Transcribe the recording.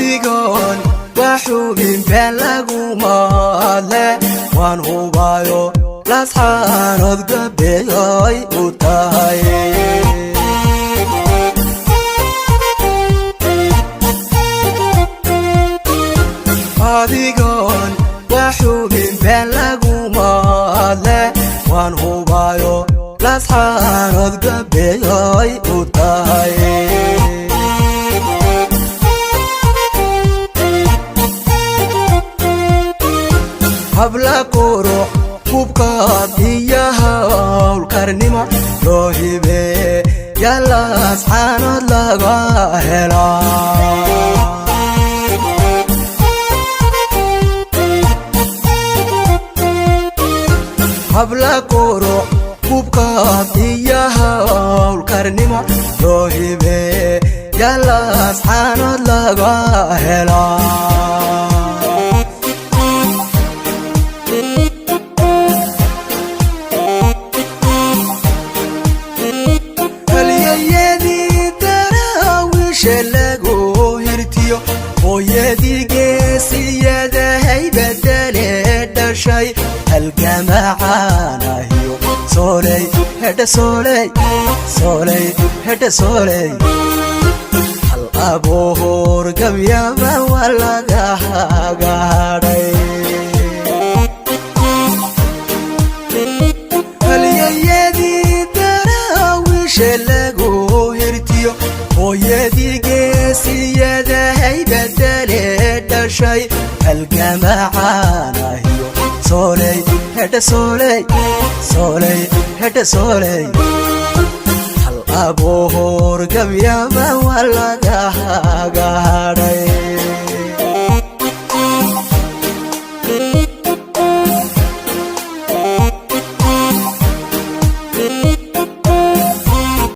adigoon waxuubin been lagumale waan hubayo lasxaanood gabeeyoy u tahay adigoon waxuubin been lagumale waan hubayo lasxaanood gabeeyoy u tahay habla qurux hubkaad iyo hawlkarnimo loo hibeeye yaa lasxaanood laga helaa habla qurux hubkaad iyo hawlkarnimo loo hibeeye yaa lasxaanood laga helaa lagu hirtiyo hooyadii geesiyada haybadale dhashay halgamacaanahiyo sooley hedha sooley sooley hedha sooley hal abuur gabyaba waa laga hagaadhay halyayadii daraawiisha lagu hirtiyo hooyadii geesiyada haybadale dhashay halgamacaanahiyo sooley hedha sooley sooley hedha sooley hal abuur gabyaba waa laga hagaadhay